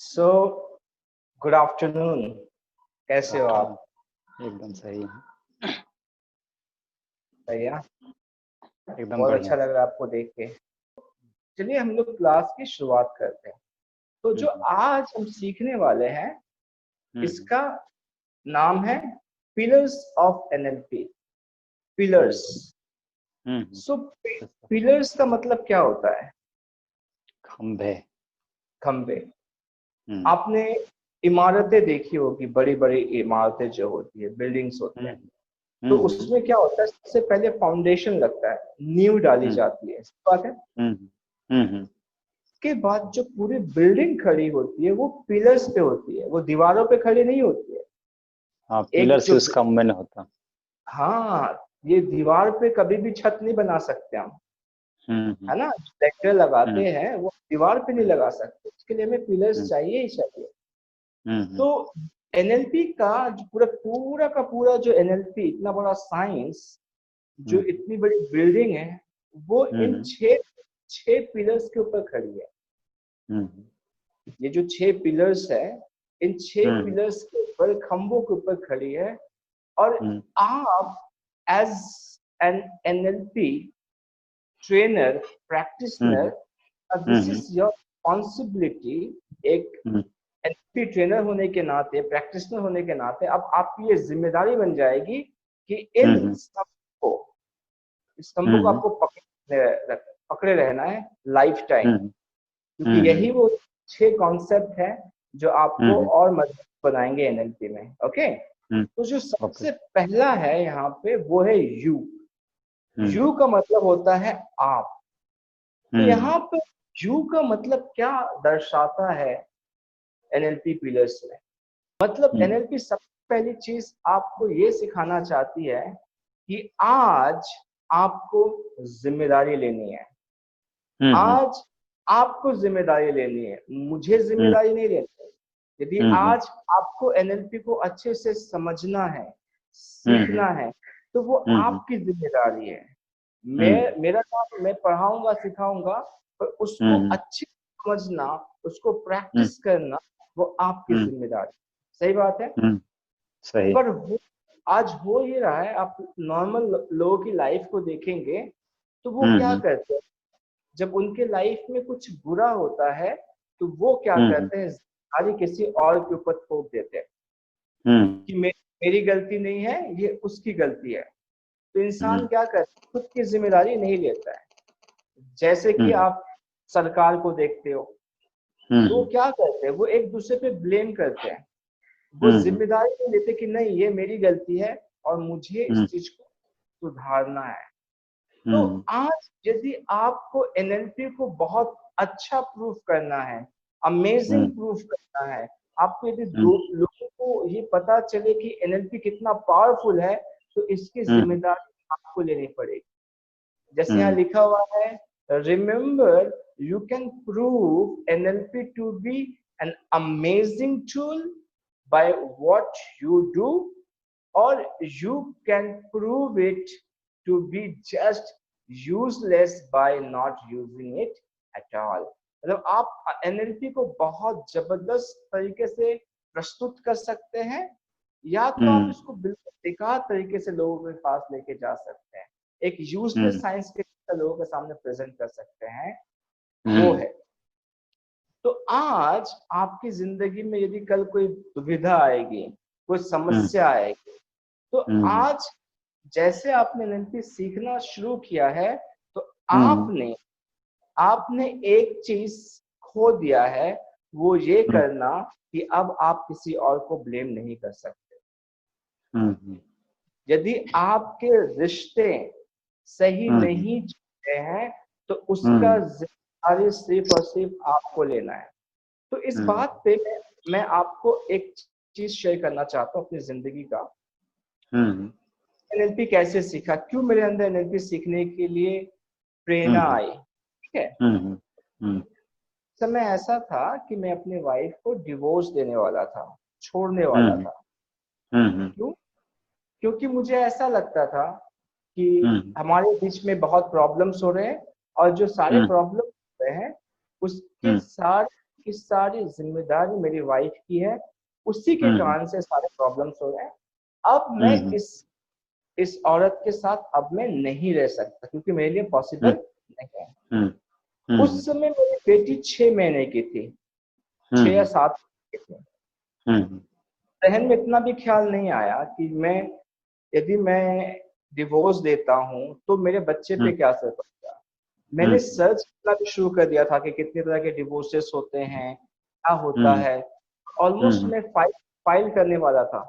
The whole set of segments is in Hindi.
सो गुड आफ्टरनून, कैसे हो आप? एकदम सही है। भैया एकदम बहुत बढ़िया। अच्छा लग रहा है आपको देख के। चलिए हम लोग क्लास की शुरुआत करते हैं। तो जो आज हम सीखने वाले हैं इसका नाम है pillars of NLP. Pillars. So pillars का मतलब क्या होता है? खंभे। खंभे। आपने इमारतें देखी होगी, बड़ी बड़ी इमारतें जो होती है, बिल्डिंग्स होते हैं, तो उसमें क्या होता है, सबसे पहले फाउंडेशन लगता है, नींव डाली जाती है, बात है। के बाद जो पूरी बिल्डिंग खड़ी होती है वो पिलर्स पे होती है, वो दीवारों पे खड़ी नहीं होती है। हाँ, पिलर्स उस खंभे में होता। हाँ, ये दीवार पे कभी भी छत नहीं बना सकते हम, है ना। ट्रैक्टर लगाते हैं वो दीवार पे नहीं लगा सकते, उसके लिए हमें पिलर्स चाहिए ही चाहिए। तो एनएलपी का जो पूरा का पूरा जो एनएलपी, इतना बड़ा साइंस, जो इतनी बड़ी बिल्डिंग है, वो इन छह पिलर्स के ऊपर खड़ी है। ये जो 6 पिलर्स है, इन 6 पिलर्स के ऊपर, खंभों के ऊपर खड़ी है। और आप as an NLP trainer, practitioner, this is your responsibility. एक एनएलपी ट्रेनर होने के नाते, प्रैक्टिशनर होने के नाते, अब आपकी ये जिम्मेदारी बन जाएगी कि इन स्तंभों को आपको पकड़े रहना है लाइफ टाइम, क्योंकि यही वो 6 कॉन्सेप्ट है जो आपको और मजबूत बनाएंगे एनएलपी में। ओके, तो जो सबसे पहला है यहाँ पे वो है यू। यू का मतलब होता है आप। तो यहाँ पे यू का मतलब क्या दर्शाता है एनएलपी पिलर्स में? मतलब एनएलपी सबसे पहली चीज आपको ये सिखाना चाहती है कि आज आपको जिम्मेदारी लेनी है। आज आपको जिम्मेदारी लेनी है, मुझे जिम्मेदारी नहीं लेनी है। यदि आज आपको एनएलपी को अच्छे से समझना है, सीखना है, तो वो आपकी जिम्मेदारी है। मेरा काम, मैं पढ़ाऊंगा, सिखाऊंगा, पर उसको अच्छे से समझना, उसको प्रैक्टिस करना, वो आपकी जिम्मेदारी। सही बात है। सही। पर आज हो ये रहा है, आप नॉर्मल लोगों की लाइफ को देखेंगे तो वो क्या करते हैं, जब उनके लाइफ में कुछ बुरा होता है तो वो क्या करते हैं, जिम्मेदारी किसी और के ऊपर थोप देते हैं कि मेरी गलती नहीं है, ये उसकी गलती है। तो इंसान क्या करता है, खुद की जिम्मेदारी नहीं लेता है। जैसे कि आप सरकार को देखते हो, तो क्या करते हैं, वो एक दूसरे पे ब्लेम करते हैं, वो जिम्मेदारी नहीं लेते कि नहीं ये मेरी गलती है और मुझे इस चीज को सुधारना है। तो आज यदि आपको एनएलपी को बहुत अच्छा प्रूफ करना है, अमेजिंग प्रूफ करना है, आपको यदि लोगों को ये पता चले कि एनएलपी कितना पावरफुल है, तो इसकी जिम्मेदारी आपको लेनी पड़ेगी। जैसे यहाँ लिखा हुआ है, remember you can prove NLP to be an amazing tool by what you do, और you can prove it to be just useless by not using it at all। मतलब आप एनएलपी को बहुत जबरदस्त तरीके से प्रस्तुत कर सकते हैं, या तो आप इसको बिल्कुल बेकार तरीके से लोगों के पास लेके जा सकते हैं, एक यूजलेस साइंस के लोगों के सामने प्रेजेंट कर सकते हैं, वो है। तो आज आपकी जिंदगी में यदि कल कोई दुविधा आएगी, कोई समस्या आएगी, तो आज जैसे आपने एनएलपी सीखना शुरू किया है, तो आपने एक चीज खो दिया है, वो ये करना कि अब आप किसी और को ब्लेम नहीं कर सकते। यदि आपके रिश्ते सही नहीं चल रहे हैं, तो उसका जिम्मेदारी सिर्फ और सिर्फ आपको लेना है। तो इस बात पे मैं आपको एक चीज शेयर करना चाहता हूँ अपनी जिंदगी का। एनएलपी कैसे सीखा, क्यों मेरे अंदर एनएलपी सीखने के लिए प्रेरणा आई, ठीक है। समय ऐसा था कि मैं अपनी वाइफ को डिवोर्स देने वाला था, छोड़ने वाला था। क्यों? क्योंकि मुझे ऐसा लगता था कि हमारे बीच में बहुत प्रॉब्लम्स हो रहे हैं, और जो सारे प्रॉब्लम हो रहे हैं उसके सारे कि सारी जिम्मेदारी मेरी वाइफ की है, उसी के कारण से सारे प्रॉब्लम्स हो रहे हैं। अब मैं इस औरत के साथ अब मैं नहीं रह सकता क्योंकि मेरे लिए पॉसिबल नहीं है। उस समय मेरी बेटी 6 महीने की थी, 6 या 7 की थी। जहन में इतना भी ख्याल नहीं आया कि यदि मैं डिवोर्स देता हूँ तो मेरे बच्चे पे क्या असर पड़ेगा। मैंने सर्च करना भी शुरू कर दिया था कि कितने तरह के डिवोर्सेस होते हैं, क्या होता है। ऑलमोस्ट मैं फाइल करने वाला था।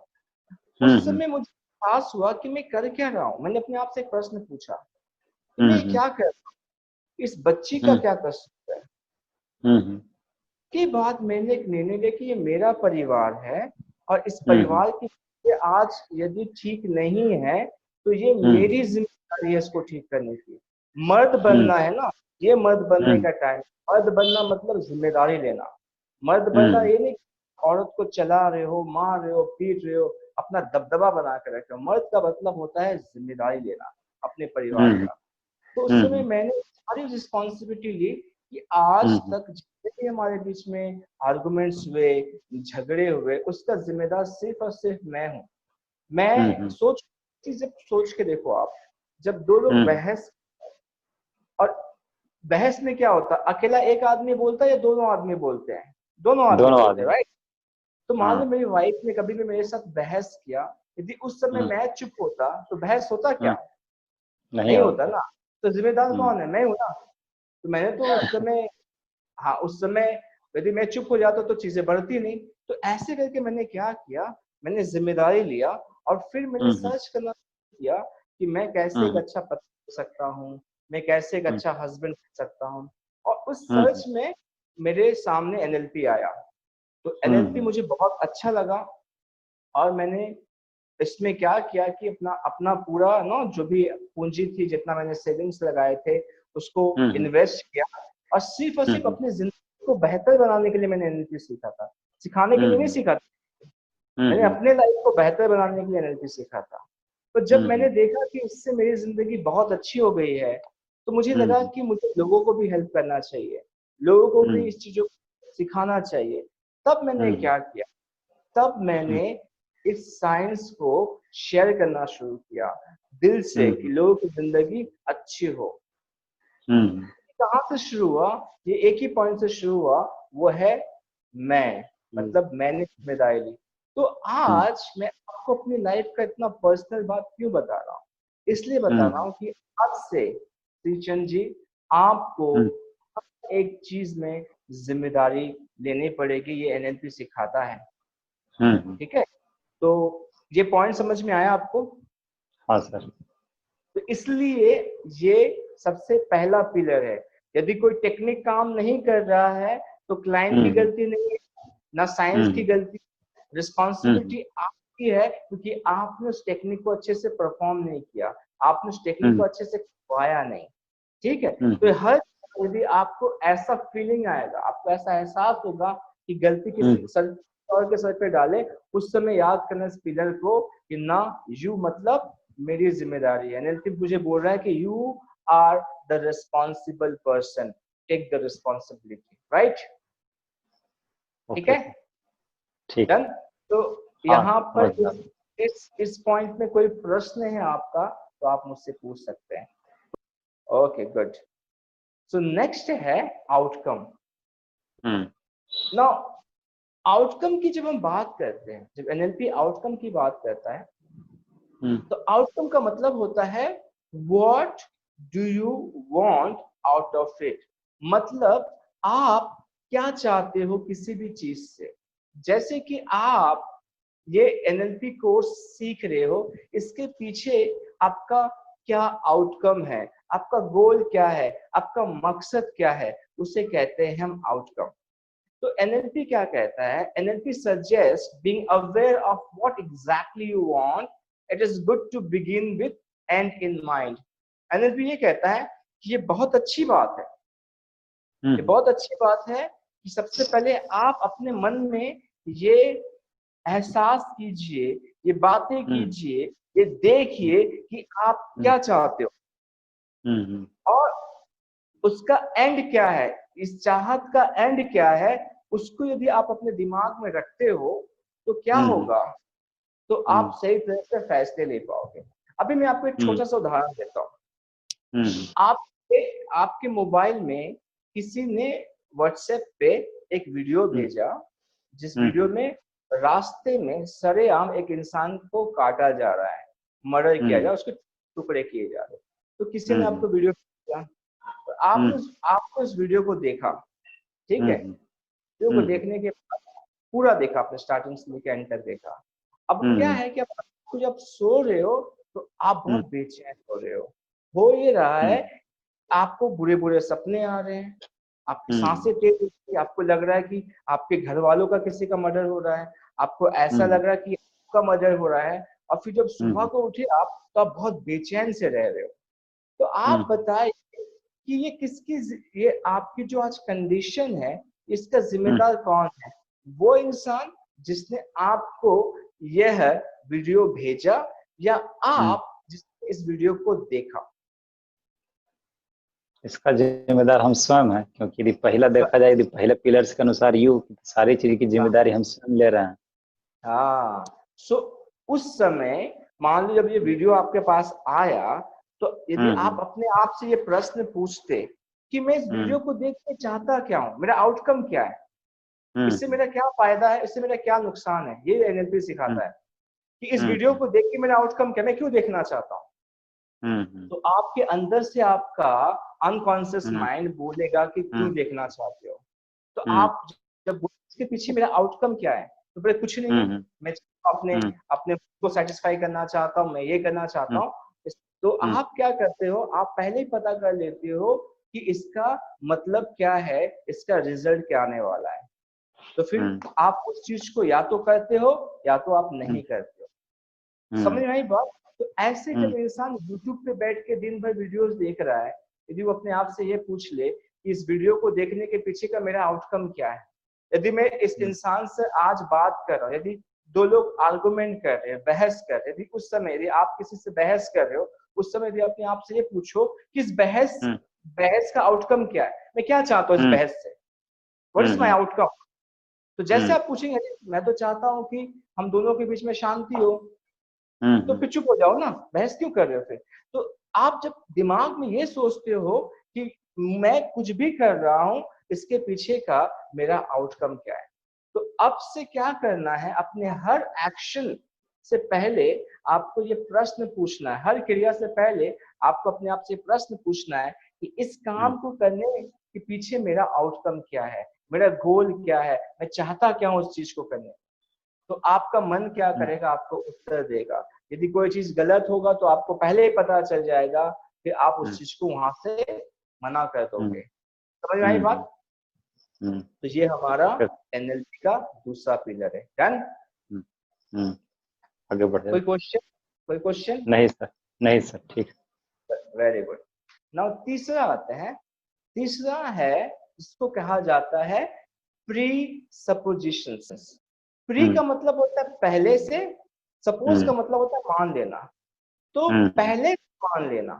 उस समय मुझे एहसास हुआ कि मैं कर क्या रहा हूँ। मैंने अपने आप से एक प्रश्न पूछा कि मैं क्या कर रहा हूँ, इस बच्ची का क्या कसूर है। के बाद मैंने एक निर्णय लिया कि ये मेरा परिवार है और इस परिवार की आज यदि ठीक नहीं है तो ये मेरी जिम्मेदारी है इसको ठीक करने की। मर्द बनना है ना, ये मर्द बनने का टाइम। मर्द बनना मतलब जिम्मेदारी लेना। मर्द बनना ये नहीं औरत को चला रहे हो, मार रहे हो, पीट रहे हो, अपना दबदबा बना कर रखे हो। मर्द का मतलब होता है जिम्मेदारी लेना अपने परिवार का। तो उस समय मैंने सारी रिस्पॉन्सिबिलिटी ली कि आज तक जितने भी हमारे बीच में आर्गुमेंट्स हुए, झगड़े हुए, उसका जिम्मेदार सिर्फ और सिर्फ मैं हूँ। मैं सोच के देखो आप, जब दो लोग बहस, और बहस में क्या होता है, अकेला एक आदमी बोलता है या दोनों आदमी बोलते हैं? दोनों आदमी बोलते हैं, राइट। तो मान लो मेरी वाइफ ने कभी भी मेरे साथ बहस किया, यदि उस समय मैं चुप होता तो बहस होता क्या? नहीं होता ना। तो जिम्मेदार कौन है? मैं हूं ना। तो मैंने तो उस समय, हाँ उस समय यदि मैं चुप हो जाता तो चीजें बढ़ती नहीं। तो ऐसे करके मैंने क्या किया, मैंने जिम्मेदारी लिया और फिर मैंने सर्च करना किया कि मैं कैसे एक अच्छा पति हो सकता हूँ, मैं कैसे एक अच्छा हस्बैंड हो सकता हूँ। और उस सर्च में मेरे सामने एनएलपी आया। तो एनएलपी मुझे बहुत अच्छा लगा और मैंने इसमें क्या किया कि अपना पूरा जो भी पूंजी थी, जितना मैंने सेविंग्स लगाए थे, उसको इन्वेस्ट किया। और सिर्फ अपनी जिंदगी को बेहतर बनाने के लिए मैंने एनएलपी सीखा था, सिखाने के लिए नहीं सीखा था। मैंने अपने लाइफ को बेहतर बनाने के लिए एनएलपी सीखा था। तो जब मैंने देखा कि इससे मेरी जिंदगी बहुत अच्छी हो गई है, तो मुझे लगा कि मुझे लोगों को भी हेल्प करना चाहिए, लोगों को भी इस चीजों को सिखाना चाहिए। तब मैंने क्या किया, तब मैंने इस साइंस को शेयर करना शुरू किया दिल से कि लोगों की जिंदगी अच्छी हो। कहाँ से शुरू हुआ? ये एक ही पॉइंट से शुरू हुआ, वो है मैं, मतलब मैंने जिम्मेदारी ली। तो आज मैं आपको अपनी लाइफ का इतना पर्सनल बात क्यों बता रहा हूँ? इसलिए बता रहा हूँ कि आज से श्रीचंद जी, आपको एक चीज में जिम्मेदारी लेनी पड़ेगी। ये एनएलपी सिखाता है, ठीक है? तो ये पॉइंट समझ में आया आपको? हाँ सर। तो इसलिए ये सबसे पहला पिलर है। यदि कोई टेक्निक काम नहीं कर रहा है तो क्लाइंट की गलती नहीं है, ना साइंस की गलती। रिस्पॉन्सिबिलिटी आपकी है क्योंकि आपने उस टेक्निक को अच्छे से परफॉर्म नहीं किया, आपने उस टेक्निक को अच्छे से करवाया नहीं, ठीक है? तो हर यदि आपको ऐसा फीलिंग आएगा, आपको ऐसा एहसास होगा कि गलती किसी सर और के सर पे डाले, उस समय याद करना इस पिलर को कि ना, यू मतलब मेरी जिम्मेदारी है। एनएलपी मुझे बोल रहा है कि you are the responsible person, take the responsibility, right? ठीक है, ठीक। डन। तो यहाँ पर इस पॉइंट में कोई प्रश्न है आपका तो आप मुझसे पूछ सकते हैं। Okay, good. सो नेक्स्ट है आउटकम। नाउ आउटकम की जब हम बात करते हैं, जब एनएलपी आउटकम की बात करता है, तो आउटकम का मतलब होता है what do you want out of it. मतलब आप क्या चाहते हो किसी भी चीज से। जैसे कि आप ये एनएलपी कोर्स सीख रहे हो, इसके पीछे आपका क्या आउटकम है, आपका गोल क्या है, आपका मकसद क्या है, उसे कहते हैं हम आउटकम। तो एनएलपी क्या कहता है? NLP suggest being aware of what exactly you want, it is good to begin with end in mind. NLP ये कहता है कि ये बहुत अच्छी बात है, ये बहुत अच्छी बात है कि सबसे पहले आप अपने मन में ये एहसास कीजिए, ये बातें कीजिए, ये देखिए कि आप क्या चाहते हो और उसका एंड क्या है, इस चाहत का एंड क्या है, उसको यदि आप अपने दिमाग में रखते हो तो क्या होगा, तो आप सही तरह से फैसले ले पाओगे। अभी मैं आपको एक छोटा सा उदाहरण देता हूँ। आपके मोबाइल में किसी ने व्हाट्सएप पे एक वीडियो भेजा, जिस वीडियो में रास्ते में सरेआम एक इंसान को काटा जा रहा है, मर्डर किया जा रहा है, उसके टुकड़े किए जा रहे हैं। तो किसी ने आपको वीडियो भेजा, तो आपने उस वीडियो को देखा, ठीक है। वीडियो को देखने के बाद पूरा देखा आपने, स्टार्टिंग से लेकर एंड तक देखा। अब क्या है कि आप जब सो रहे हो तो आप बहुत बेचैन हो रहे हो ये रहा है, आपको बुरे बुरे सपने आ रहे हैं, आपकी सांसें तेज हो रही है, आपको लग रहा है कि आपके घर वालों का किसी का मर्डर हो रहा है, आपको ऐसा लग रहा है कि आपका मर्डर हो रहा है। और फिर जब सुबह को उठे आप, तो आप बहुत बेचैन से रह रहे हो। तो आप बताइए कि ये आपकी जो आज कंडीशन है, इसका जिम्मेदार कौन है? वो इंसान जिसने आपको यह वीडियो भेजा, या आप जिसने इस वीडियो को देखा? इसका जिम्मेदार हम स्वयं हैं, क्योंकि यदि पहला देखा जाए, यदि पहले पिलर्स के अनुसार सारी चीज की जिम्मेदारी हम स्वयं ले रहे हैं। हाँ, सो उस समय मान लो जब ये वीडियो आपके पास आया, तो यदि आप अपने आप से ये प्रश्न पूछते कि मैं इस वीडियो को देख के चाहता क्या हूँ, मेरा आउटकम क्या है, इससे मेरा क्या फायदा है, इससे मेरा क्या नुकसान है, ये एनएलपी सिखाता है कि इस वीडियो को देख के मेरा आउटकम क्या, मैं क्यों देखना चाहता हूँ। तो आपके अंदर से आपका अनकॉन्शियस माइंड बोलेगा कि क्यों देखना चाहते हो। तो आप जब इसके पीछे मेरा आउटकम क्या है, तो बोले कुछ नहीं है, मैं अपने अपने को सेटिस्फाई करना चाहता हूँ, मैं ये करना चाहता हूँ। तो आप क्या करते हो, आप पहले ही पता कर लेते हो कि इसका मतलब क्या है, इसका रिजल्ट क्या आने वाला है। तो फिर आप उस चीज को या तो करते हो या तो आप नहीं करते हो। समझ में आई बात? तो ऐसे जब इंसान YouTube पे बैठ के दिन भर वीडियोस देख रहा है, यदि वो अपने आप से ये पूछ ले कि इस वीडियो को देखने के पीछे का मेरा आउटकम क्या है। यदि मैं इस इंसान से आज बात कर रहा हूँ, यदि दो लोग आर्गुमेंट कर रहे हैं, बहस कर रहे हैं, यदि उस समय यदि आप किसी से बहस कर रहे हो, उस समय यदि अपने आप से ये पूछो कि इस बहस का आउटकम क्या है, मैं क्या चाहता हूँ इस बहस से, व्हाट इज माई आउटकम। तो जैसे आप पूछेंगे मैं तो चाहता हूँ कि हम दोनों के बीच में शांति हो, तो फिर चुप हो जाओ ना, बहस क्यों कर रहे हो फिर। तो आप जब दिमाग में ये सोचते हो कि मैं कुछ भी कर रहा हूँ, इसके पीछे का मेरा आउटकम क्या है, तो अब से क्या करना है, अपने हर एक्शन से पहले आपको ये प्रश्न पूछना है, हर क्रिया से पहले आपको अपने आप से प्रश्न पूछना है कि इस काम को करने के पीछे मेरा आउटकम क्या है, मेरा गोल क्या है, मैं चाहता क्या हूँ उस चीज को करने। तो आपका मन क्या करेगा, आपको उत्तर देगा। यदि कोई चीज गलत होगा तो आपको पहले ही पता चल जाएगा, फिर आप उस चीज को वहां से मना कर दोगे। समझ में आई बात? तो ये हमारा एनएलपी का दूसरा पिलर है। डन? आगे बढ़े। कोई क्वेश्चन? कोई क्वेश्चन? नहीं सर, नहीं सर, ठीक। Very good. नाउ तीसरा आते हैं। तीसरा है, इसको कहा जाता है प्री सपोजिशंस। प्री का मतलब होता है पहले से, सपोज का मतलब होता है मान लेना। तो पहले मान लेना।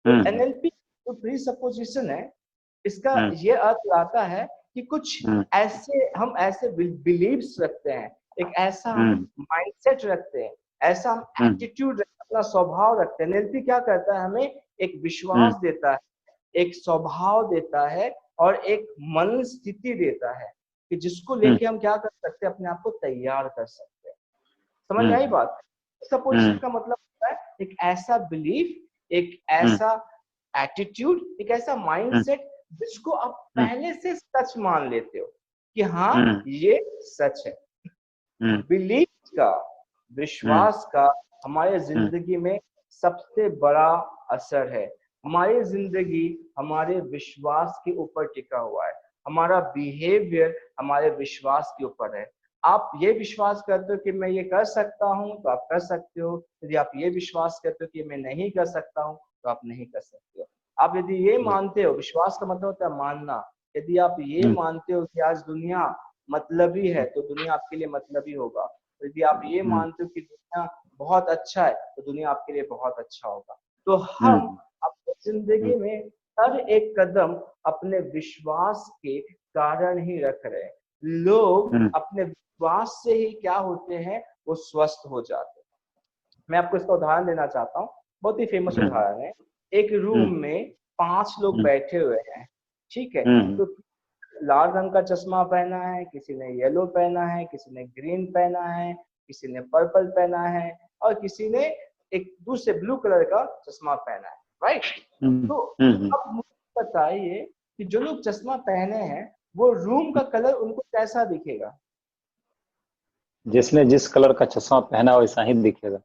तो एनएलपी जो प्री सपोजिशन है, इसका ये अर्थ लाता है कि कुछ ऐसे हम ऐसे बिलीव्स रखते हैं, एक ऐसा माइंडसेट रखते हैं, ऐसा हम एटीट्यूड, अपना स्वभाव रखते हैं। एनएलपी क्या करता है, हमें एक विश्वास देता है, एक स्वभाव देता है और एक मन स्थिति देता है कि जिसको लेके हम क्या कर सकते हैं, अपने आप को तैयार कर सकते हैं। समझ में आई बात? सपोजिशन का मतलब होता है एक ऐसा बिलीफ, एक ऐसा एटीट्यूड, एक ऐसा माइंडसेट जिसको आप पहले से सच मान लेते हो कि हाँ ये सच है। बिलीफ का, विश्वास का हमारे जिंदगी में सबसे बड़ा असर है। हमारी जिंदगी हमारे विश्वास के ऊपर टिका हुआ है, हमारा बिहेवियर हमारे विश्वास के ऊपर है। आप ये विश्वास करते हो कि मैं ये कर सकता हूँ तो आप कर सकते हो, यदि आप ये विश्वास करते हो कि मैं नहीं कर सकता हूँ तो आप नहीं कर सकते हो। आप यदि ये मानते हो, विश्वास का मतलब होता है मानना, यदि आप ये मानते हो कि आज दुनिया मतलबी है तो दुनिया आपके लिए मतलबी होगा। तो यदि आप ये मानते हो कि दुनिया बहुत अच्छा है तो दुनिया आपके लिए बहुत अच्छा होगा। तो हम अपनी जिंदगी में हर एक कदम अपने विश्वास के कारण ही रख रहे हैं। लोग अपने विश्वास से ही क्या होते हैं, वो स्वस्थ हो जाते हैं। मैं आपको इसका उदाहरण देना चाहता हूँ, बहुत ही फेमस उदाहरण है। एक रूम में 5 लोग बैठे हुए हैं, ठीक है, तो लाल रंग का चश्मा पहना है, किसी ने येलो पहना है, किसी ने ग्रीन पहना है, किसी ने पर्पल पहना है, और किसी ने एक दूसरे ब्लू कलर का चश्मा पहना है, राइट। तो अब मुझे बताइए कि जो लोग चश्मा पहने हैं वो रूम का कलर उनको कैसा दिखेगा? जिसने जिस कलर का चश्मा पहना वैसा ही दिखेगा।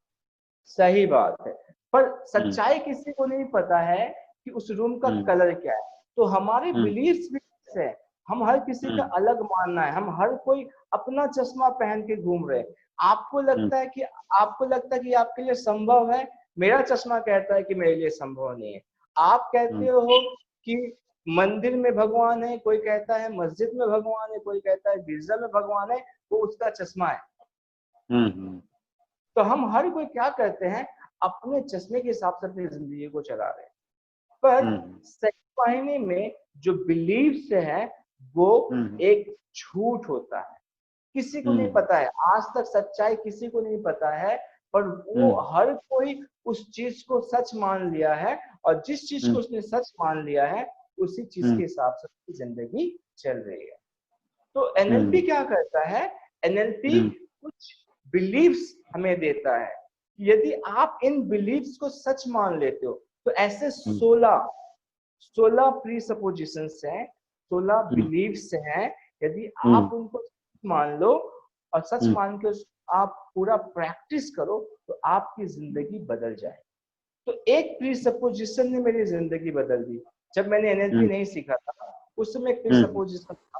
सही बात है, पर सच्चाई किसी को नहीं पता है कि उस रूम का कलर क्या है। तो हमारे बिलीफ्स भी है, हम हर किसी का अलग मानना है, हम हर कोई अपना चश्मा पहन के घूम रहे हैं। आपको लगता है कि आपके लिए संभव है, मेरा चश्मा कहता है कि मेरे लिए संभव नहीं है। आप कहते हो कि मंदिर में भगवान है, कोई कहता है मस्जिद में भगवान है, कोई कहता है गिरजा में भगवान है, वो उसका चश्मा है। तो हम हर कोई क्या करते हैं, अपने चश्मे के हिसाब से अपनी जिंदगी को चला रहे हैं। पर सही मायने में जो बिलीफ है वो एक झूठ होता है। किसी को नहीं पता है, आज तक सच्चाई किसी को नहीं पता है, पर वो हर कोई उस चीज को सच मान लिया है, और जिस चीज को उसने सच मान लिया है उसी चीज के हिसाब से उसकी जिंदगी चल रही है। तो एनएलपी क्या करता है, एनएलपी कुछ बिलीव्स हमें देता है। यदि आप इन बिलीव्स को सच मान लेते हो, तो ऐसे 16 प्रीसपोजिशंस हैं, 16 बिलीव्स हैं। यदि आप उनको मान लो और सच मान के आप पूरा प्रैक्टिस करो, तो आपकी जिंदगी बदल जाए। तो एक प्रीसपोजिशन ने मेरी जिंदगी बदल दी। जब मैंने एनएलपी नहीं सीखा था, उस समय एक प्रीसपोजिशन था,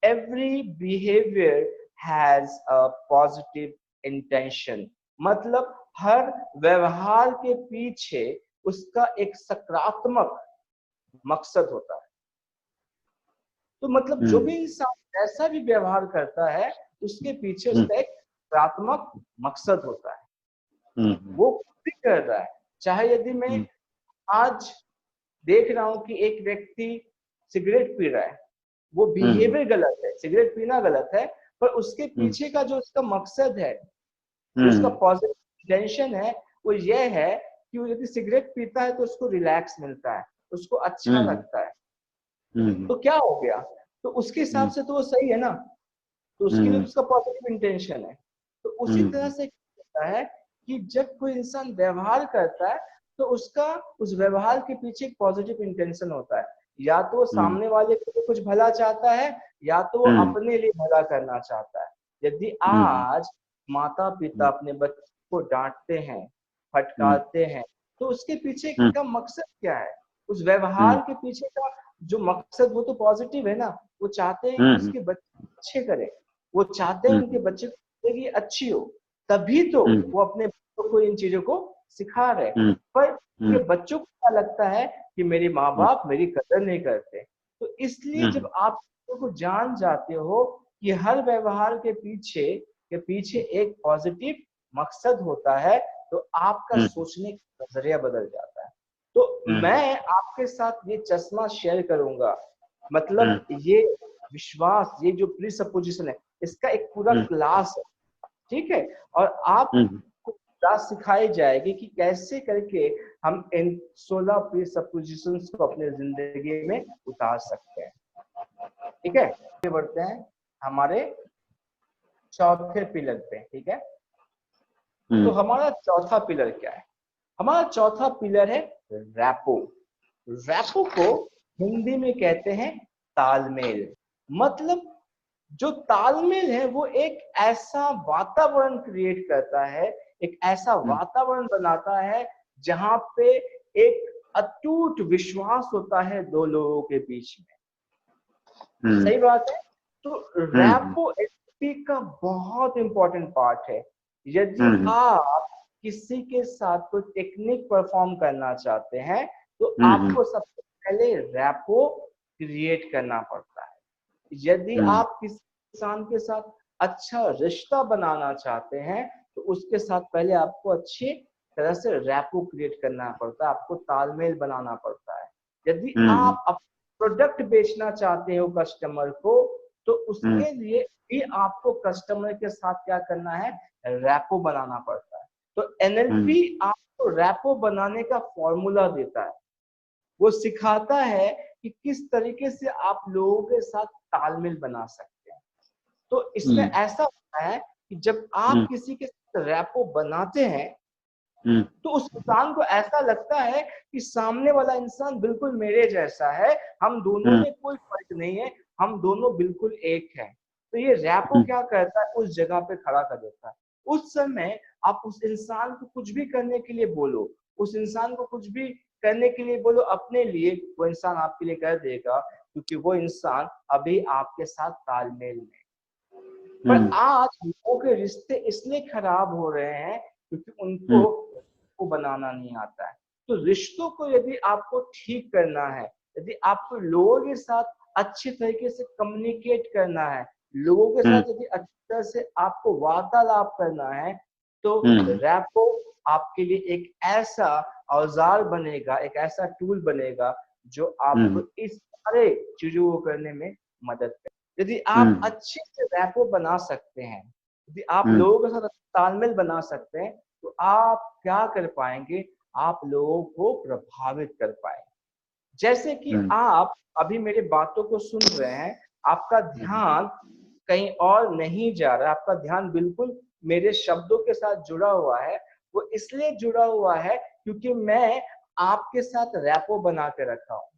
every behavior has a positive intention। मतलब हर व्यवहार के पीछे उसका एक सकारात्मक मकसद होता है। तो मतलब जो भी इंसान ऐसा भी व्यवहार करता है, उसके पीछे उसका एक सकारात्मक मकसद होता है। वो भी कर रहा है, चाहे यदि मैं आज देख रहा हूं कि एक व्यक्ति सिगरेट पी रहा है, वो बिहेवियर गलत है, सिगरेट पीना गलत है, पर उसके पीछे का जो उसका मकसद है, जो उसका पॉजिटिव इंटेंशन है, वो ये है कि वो यदि सिगरेट पीता है तो उसको रिलैक्स मिलता है, उसको अच्छा लगता है। तो क्या हो गया, तो उसके हिसाब से तो वो सही है ना, तो उसके लिए उसका पॉजिटिव इंटेंशन है। तो उसी तरह से होता है कि जब कोई इंसान व्यवहार करता है, तो उसका उस व्यवहार के पीछे एक पॉजिटिव इंटेंशन होता है। या तो वो सामने वाले को कुछ भला चाहता है, या तो वो अपने लिए भला करना चाहता है। यदि आज माता पिता अपने बच्चे को डांटते हैं, फटकारते हैं, तो उसके पीछे का मकसद क्या है? उस व्यवहार के पीछे का जो मकसद, वो तो पॉजिटिव है ना। वो चाहते हैं कि उसके बच्चे अच्छे करें, वो चाहते हैं उनके बच्चे की जिंदगी अच्छी हो, तभी तो वो अपने बच्चों को इन चीजों को सिखा रहे। पर उनके बच्चों को क्या लगता है कि मेरे माँ बाप मेरी कदर नहीं करते। तो इसलिए जब आप को जान जाते हो कि हर व्यवहार के पीछे एक पॉजिटिव मकसद होता है, तो आपका सोचने का नजरिया बदल जाता है। तो मैं आपके साथ ये चश्मा शेयर करूंगा, मतलब ये विश्वास, ये जो प्रीसपोजिशन है, इसका एक पूरा क्लास है, ठीक है। और आपको क्लास सिखाई जाएगी कि कैसे करके हम इन 16 प्रीसपोजिशंस को अपने जिंदगी में उतार सकते हैं, ठीक है। आगे बढ़ते हैं हमारे चौथे पिलर पे, ठीक है। तो हमारा चौथा पिलर क्या है? हमारा चौथा पिलर है रैपो। रैपो को हिंदी में कहते हैं तालमेल। मतलब जो तालमेल है वो एक ऐसा वातावरण क्रिएट करता है, एक ऐसा वातावरण बनाता है जहां पे एक अटूट विश्वास होता है दो लोगों के बीच में। सही बात है। तो रैपो एचपी का बहुत इंपॉर्टेंट पार्ट है। यदि आप किसी के साथ कोई टेक्निक परफॉर्म करना चाहते हैं, तो आपको सबसे पहले रैपो क्रिएट करना पड़ता है। यदि आप किसी इंसान के साथ अच्छा रिश्ता बनाना चाहते हैं, तो उसके साथ पहले आपको अच्छी तरह से रैपो क्रिएट करना पड़ता है, आपको तालमेल बनाना पड़ता है। यदि आप प्रोडक्ट बेचना चाहते हो कस्टमर को, तो उसके लिए भी आपको कस्टमर के साथ क्या करना है, रैपो बनाना पड़ता है। तो एनएलपी आपको रैपो बनाने का फॉर्मूला देता है, वो सिखाता है कि किस तरीके से आप लोगों के साथ तालमेल बना सकते हैं। तो इसमें ऐसा होता है कि जब आप किसी के साथ रैपो बनाते हैं तो उस इंसान को ऐसा लगता है कि सामने वाला इंसान बिल्कुल मेरे जैसा है, हम दोनों में कोई फर्क नहीं है, हम दोनों बिल्कुल एक हैं। तो ये रैपो क्या करता है, उस जगह पे खड़ा कर देता है। उस समय आप उस इंसान को कुछ भी करने के लिए बोलो, उस इंसान को कुछ भी करने के लिए बोलो अपने लिए, वो इंसान आपके लिए कर देगा, क्योंकि वो इंसान अभी आपके साथ तालमेल में। पर आज लोगों के रिश्ते इसलिए खराब हो रहे हैं क्योंकि उनको बनाना नहीं आता है। तो रिश्तों को यदि आपको ठीक करना है, यदि आपको लोगों के साथ अच्छी तरीके से कम्युनिकेट करना है, लोगों के साथ यदि अच्छी तरह से आपको वार्तालाप करना है, तो रैपो आपके लिए एक ऐसा औजार बनेगा, एक ऐसा टूल बनेगा जो आपको इस सारे चीजों को करने में मदद करे। यदि आप अच्छे से रैपो बना सकते हैं, यदि आप लोगों के साथ तालमेल बना सकते हैं, तो आप क्या कर पाएंगे, आप लोगों को प्रभावित कर पाएंगे। जैसे कि आप अभी मेरे बातों को सुन रहे हैं, आपका ध्यान कहीं और नहीं जा रहा, आपका ध्यान बिल्कुल मेरे शब्दों के साथ जुड़ा हुआ है। वो इसलिए जुड़ा हुआ है क्योंकि मैं आपके साथ रैपो बना के रखा हूँ।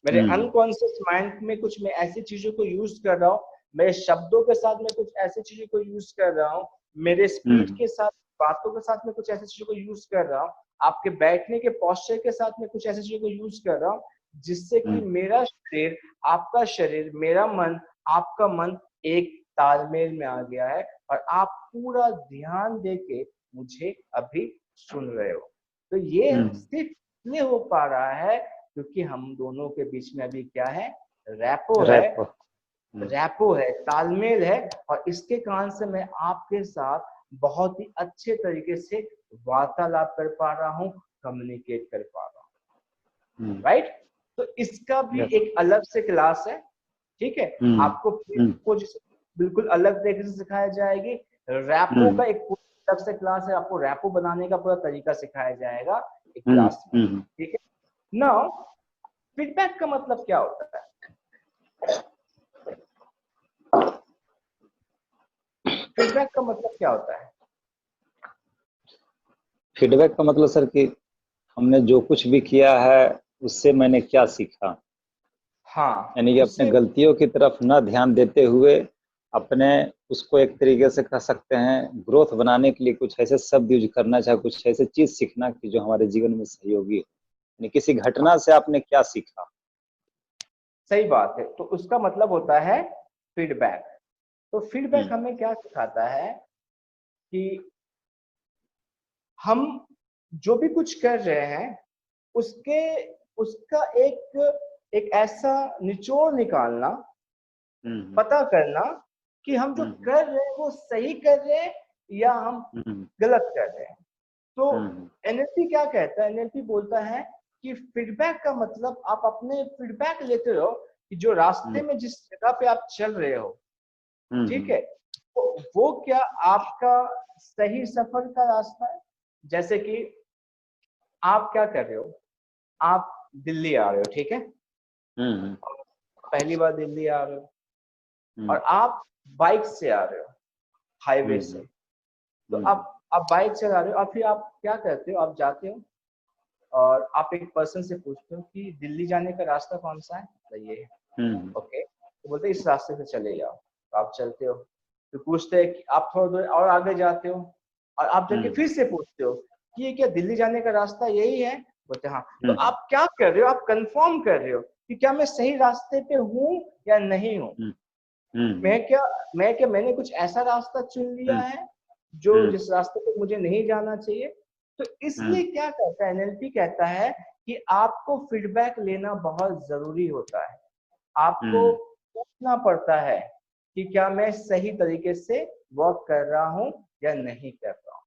मेरे अनकॉन्शियस माइंड में कुछ मैं ऐसी चीजों को यूज कर रहा हूँ, मेरे शब्दों के साथ में कुछ ऐसी चीजों को यूज कर रहा हूँ, मेरे स्पीच के साथ, बातों के साथ में कुछ ऐसी चीजों को यूज कर रहा हूँ, आपके बैठने के पोस्चर के साथ में कुछ ऐसी चीजों को यूज कर रहा हूँ, जिससे कि मेरा शरीर, आपका शरीर, मेरा मन, आपका मन एक तालमेल में आ गया है और आप पूरा ध्यान देके मुझे अभी सुन रहे हो। तो ये सिर्फ इसलिए हो पा रहा है क्योंकि हम दोनों के बीच में अभी क्या है, रैपो है, रैपो है, तालमेल है, और इसके कारण से मैं आपके साथ बहुत ही अच्छे तरीके से वार्तालाप कर पा रहा हूँ, कम्युनिकेट कर पा रहा हूँ, राइट। तो इसका भी एक अलग से क्लास है, ठीक है। आपको बिल्कुल अलग तरीके से सिखाया जाएगी। रैपो का एक अलग से क्लास है, आपको रैपो बनाने का पूरा तरीका सिखाया जाएगा एक क्लास में, ठीक है। नाउ फीडबैक का मतलब क्या होता है? फीडबैक का मतलब क्या होता है? फीडबैक का मतलब सर कि हमने जो कुछ भी किया है उससे मैंने क्या सीखा। हाँ, यानी कि अपने गलतियों की तरफ न ध्यान देते हुए अपने उसको एक तरीके से कह सकते हैं ग्रोथ बनाने के लिए कुछ ऐसे शब्द यूज करना, चाहे कुछ ऐसे चीज सीखना कि जो हमारे जीवन में सहयोगी हो। यानी किसी घटना से आपने क्या सीखा। सही बात है। तो उसका मतलब होता है फीडबैक। तो फीडबैक हमें क्या सिखाता है कि हम जो भी कुछ कर रहे हैं उसका एक ऐसा निचोड़ निकालना, पता करना कि हम जो कर रहे हैं वो सही कर रहे हैं या हम गलत कर रहे हैं। तो एनएलपी क्या कहता है? एनएलपी बोलता है कि फीडबैक का मतलब आप अपने फीडबैक लेते रहो कि जो रास्ते में जिस जगह पे आप चल रहे हो, ठीक है, तो वो क्या आपका सही सफर का रास्ता है। जैसे कि आप क्या कर रहे हो, आप दिल्ली आ रहे हो, ठीक है, पहली बार दिल्ली आ रहे हो और आप बाइक से आ रहे हो, हाईवे से। तो आप बाइक चला रहे हो और फिर आप क्या करते हो, आप जाते हो और आप एक पर्सन से पूछते हो कि दिल्ली जाने का रास्ता कौन सा है, तो ये है। ओके, तो बोलते इस रास्ते से चले जाओ। तो आप चलते हो, तो पूछते हैं कि आप थोड़ा दूर और आगे जाते हो और आप जाके फिर से पूछते हो कि ये क्या दिल्ली जाने का रास्ता यही है, बोलते हाँ। तो आप क्या कर रहे हो, आप कंफर्म कर रहे हो कि क्या मैं सही रास्ते पे हूँ या नहीं हूँ। मैंने कुछ ऐसा रास्ता चुन लिया है जो जिस रास्ते पे मुझे नहीं जाना चाहिए। तो इसलिए क्या कहता है एनएलपी, कहता है कि आपको फीडबैक लेना बहुत जरूरी होता है। आपको पूछना पड़ता है कि क्या मैं सही तरीके से वर्क कर रहा हूँ या नहीं कर रहा हूँ।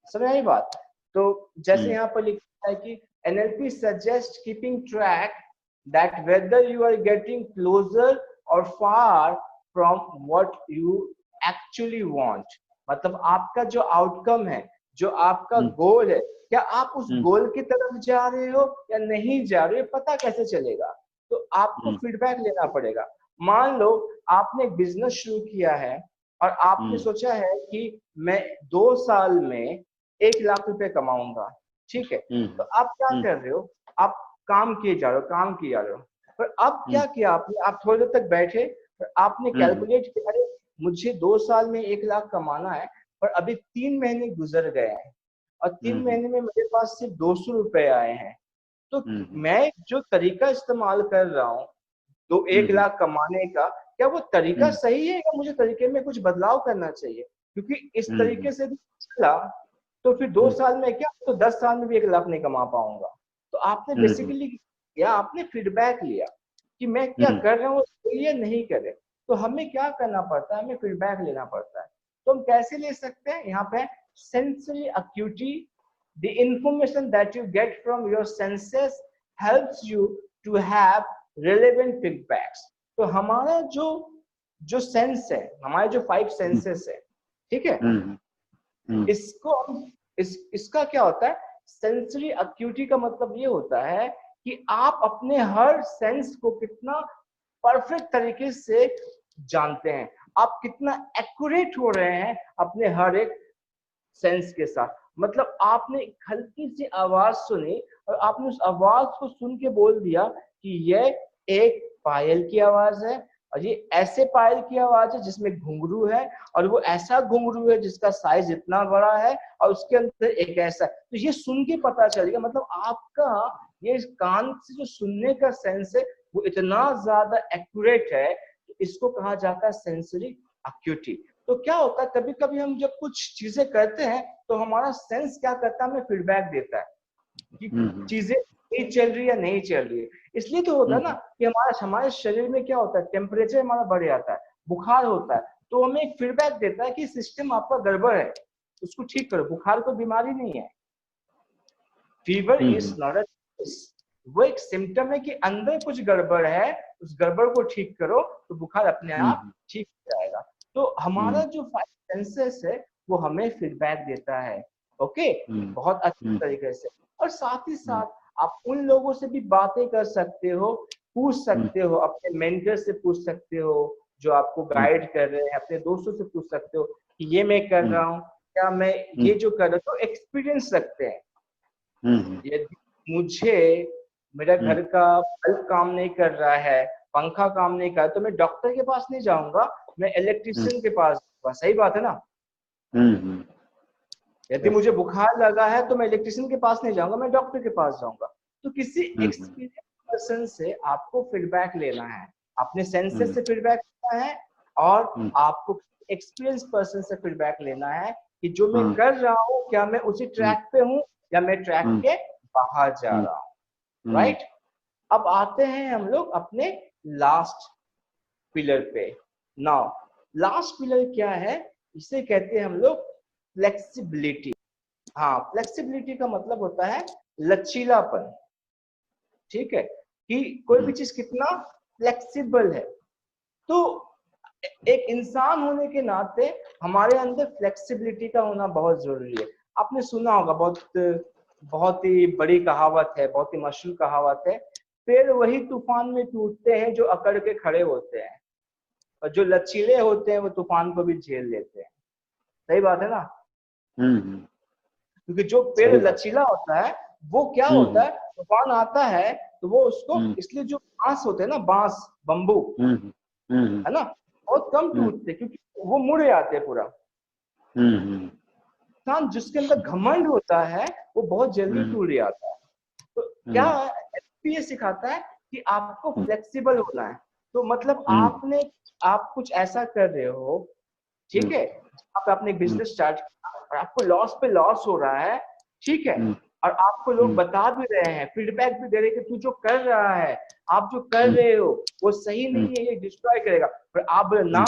समझ आई बात? तो जैसे यहाँ पर लिखा है कि NLP suggest keeping track that whether you are getting closer or far from what you actually want. मतलब आपका जो आउटकम है, जो आपका गोल है, क्या आप उस गोल की तरफ जा रहे हो या नहीं जा रहे हो, पता कैसे चलेगा? तो आपको फीडबैक लेना पड़ेगा। मान लो आपने बिजनेस शुरू किया है और आपने सोचा है कि मैं 2 साल में 1 लाख रुपए कमाऊंगा, ठीक है? तो आप क्या कर रहे हो? आप काम किए जा रहे हो, काम किए जा रहे हो। पर अब क्या किया आपने? आप थोड़ी देर तक बैठे और आपने कैलकुलेट किया, अरे मुझे 2 साल में 1 लाख कमाना है, पर अभी 3 महीने गुजर गए हैं और 3 महीने में मेरे पास सिर्फ 200 रुपए आए हैं। तो मैं जो तरीका इस्तेमाल कर रहा हूँ तो 1 लाख कमाने का, क्या वो तरीका सही है या मुझे तरीके में कुछ बदलाव करना चाहिए? क्योंकि इस तरीके से भी चला तो फिर 2 साल में क्या, तो 10 साल में भी 1 लाख नहीं कमा पाऊंगा। तो आपने बेसिकली क्या, आपने फीडबैक लिया कि मैं क्या कर रहा हूँ सही है नहीं करे। तो हमें क्या करना पड़ता है, हमें फीडबैक लेना पड़ता है। तो हम कैसे ले सकते हैं? यहाँ पे sensory अक्यूटी, the information that you get from your senses helps you to have relevant feedbacks। तो हमारा जो सेंस है, हमारे जो 5 सेंसेस है, ठीक है, इसको हम इसका क्या होता है, सेंसरी अक्यूटी का मतलब ये होता है कि आप अपने हर सेंस को कितना परफेक्ट तरीके से जानते हैं, आप कितना एक्यूरेट हो रहे हैं अपने हर एक सेंस के साथ। मतलब आपने हल्की सी आवाज सुनी और आपने उस आवाज को सुन के बोल दिया कि यह एक पायल की आवाज है और ये ऐसे पायल की आवाज है जिसमें घुंघरू है और वो ऐसा घुंघरू है जिसका साइज इतना बड़ा है और उसके अंदर एक ऐसा। तो ये सुन के पता चलेगा। मतलब आपका ये कान से जो सुनने का सेंस है वो इतना ज्यादा एक्यूरेट है, इसको कहा जाता है सेंसरी अक्यूटी। तो क्या होता है, कभी कभी हम जब कुछ चीजें करते हैं तो हमारा सेंस क्या करता है, हमें फीडबैक देता है कि चीजें नहीं चल रही या नहीं चल रही है। इसलिए तो होता है ना कि हमारे शरीर में क्या होता है, टेम्परेचर हमारा बढ़ जाता है, बुखार होता है, तो हमें एक फीडबैक देता है कि सिस्टम आपका गड़बड़ है, उसको ठीक करो। बुखार कोई बीमारी नहीं है, फीवर इज नॉट अ, वो एक सिम्टम है कि अंदर कुछ गड़बड़ है, उस गड़बड़ को ठीक करो तो बुखार अपने आप ठीक हो जाएगा। तो हमारा जो 5 सेंसेस है वो हमें फीडबैक देता है, ओके, बहुत अच्छे तरीके से। और साथ ही साथ आप उन लोगों से भी बातें कर सकते हो, पूछ सकते हो, अपने मेंटर से पूछ सकते हो जो आपको गाइड कर रहे हैं, अपने दोस्तों से पूछ सकते हो कि ये मैं कर रहा हूँ, क्या मैं ये जो कर रहा हूँ, तो एक्सपीरियंस रखते हैं। यदि मुझे मेरा घर का बल्ब काम नहीं कर रहा है, पंखा काम नहीं कर रहा, तो मैं डॉक्टर के पास नहीं जाऊंगा, मैं इलेक्ट्रिशियन के पास जाऊंगा। सही बात है ना? यदि मुझे बुखार लगा है तो मैं इलेक्ट्रिशियन के पास नहीं जाऊंगा, मैं डॉक्टर के पास जाऊंगा। तो किसी एक्सपीरियंस पर्सन से आपको फीडबैक लेना है, अपने सेंसेस से फीडबैक लेना है और आपको एक्सपीरियंस पर्सन से फीडबैक लेना है कि जो मैं कर रहा हूँ क्या मैं उसी ट्रैक पे हूँ या मैं ट्रैक के बाहर जा रहा हूँ, राइट? अब आते हैं हम लोग अपने लास्ट पिलर पे। नाउ लास्ट पिलर क्या है, इसे कहते हैं हम लोग फ्लेक्सिबिलिटी। हाँ, फ्लेक्सिबिलिटी का मतलब होता है लचीलापन, ठीक है, कि कोई भी चीज कितना फ्लेक्सिबल है। तो एक इंसान होने के नाते हमारे अंदर फ्लेक्सिबिलिटी का होना बहुत जरूरी है। आपने सुना होगा, बहुत ही बड़ी कहावत है, बहुत ही मशहूर कहावत है, पेड़ वही तूफान में टूटते हैं जो अकड़ के खड़े होते हैं, और जो लचीले होते हैं वो तूफान को भी झेल लेते हैं। सही बात है ना? क्योंकि जो पेड़ लचीला होता है वो क्या होता है, तूफान आता है तो वो उसको, इसलिए जो बांस होते हैं ना, बांस, बम्बू, है ना, बहुत कम टूटते क्योंकि वो मुड़ जाते हैं पूरा। इंसान जिसके अंदर घमंड होता है वो बहुत जल्दी टूट जाता है। तो क्या ये सिखाता है कि आपको फ्लेक्सिबल होना है। तो मतलब आप कुछ ऐसा कर रहे हो, ठीक है, आप अपने बिजनेस स्टार्ट और आपको लॉस पे लॉस हो रहा है, ठीक है, और आपको लोग बता भी रहे हैं, फीडबैक भी दे रहे हैं कि तू जो कर रहा है, आप जो कर रहे हो वो सही नहीं है, ये डिस्ट्रॉय करेगा, पर आप बोले ना,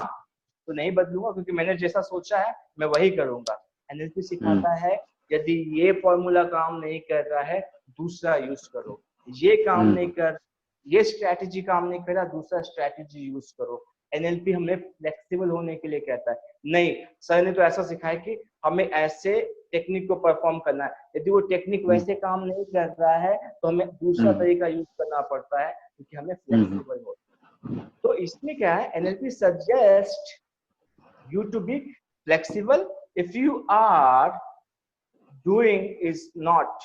तो नहीं बदलूंगा क्योंकि मैंने जैसा सोचा है मैं वही करूंगा। एनएलपी सिखाता है यदि ये फॉर्मूला काम नहीं कर रहा है दूसरा यूज करो, ये काम नहीं कर, ये स्ट्रैटेजी काम नहीं कर रहा, दूसरा स्ट्रैटेजी यूज करो। एनएलपी हमें फ्लेक्सिबल होने के लिए कहता है। नहीं, सर ने तो ऐसा सिखाया कि हमें ऐसे टेक्निक को परफॉर्म करना है, यदि वो टेक्निक वैसे काम नहीं कर रहा है तो हमें दूसरा तरीका यूज करना पड़ता है क्योंकि हमें फ्लेक्सिबल होना है। तो इसमें क्या है, NLP suggest you to be flexible. If you are doing is not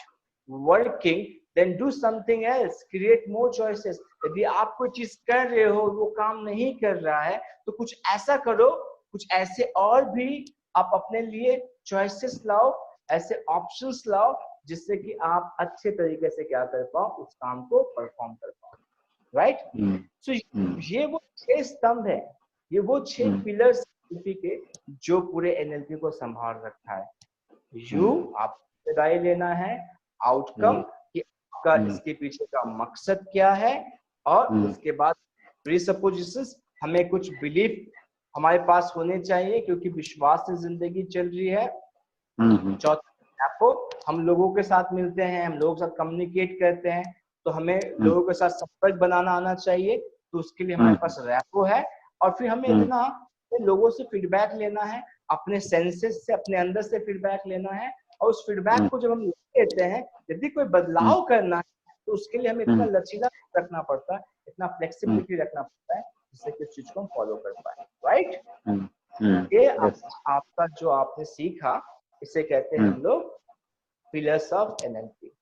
working, then do something else, create more choices. यदि आप कोई चीज कर रहे हो वो काम नहीं कर रहा है तो कुछ ऐसा करो, कुछ ऐसे और भी आप अपने लिए चॉइसेस लाओ, ऐसे ऑप्शंस लाओ जिससे कि आप अच्छे तरीके से क्या कर पाओ, उस काम को परफॉर्म कर पाओ। राइट? सो ये वो 6 स्तंभ है, ये वो 6 पिलर्स के जो पूरे एनएलपी को संभाल रखा है। आपको राय लेना है, आउटकम कि आपका इसके पीछे का मकसद क्या है, और उसके बाद प्रीसपोजिशंस, हमें कुछ बिलीफ हमारे पास होने चाहिए क्योंकि विश्वास से जिंदगी चल रही है। चौथा, हम लोगों के साथ मिलते हैं, हम लोगों के साथ कम्युनिकेट करते हैं, तो हमें लोगों के साथ संपर्क बनाना आना चाहिए, तो उसके लिए हमारे पास रैपो है। और फिर हमें इतना लोगों से फीडबैक लेना है, अपने सेंसेस से, अपने अंदर से फीडबैक लेना है, और उस फीडबैक को जब हम लेते हैं, यदि कोई बदलाव करना है तो उसके लिए हमें इतना लचीला रखना पड़ता है, इतना फ्लेक्सिबिलिटी रखना पड़ता है जिससे कि उस चीज को हम फॉलो कर पाए। राइट? ये आपका जो आपने सीखा, इसे कहते हैं हम लोग पिलर्स ऑफ एनएलपी।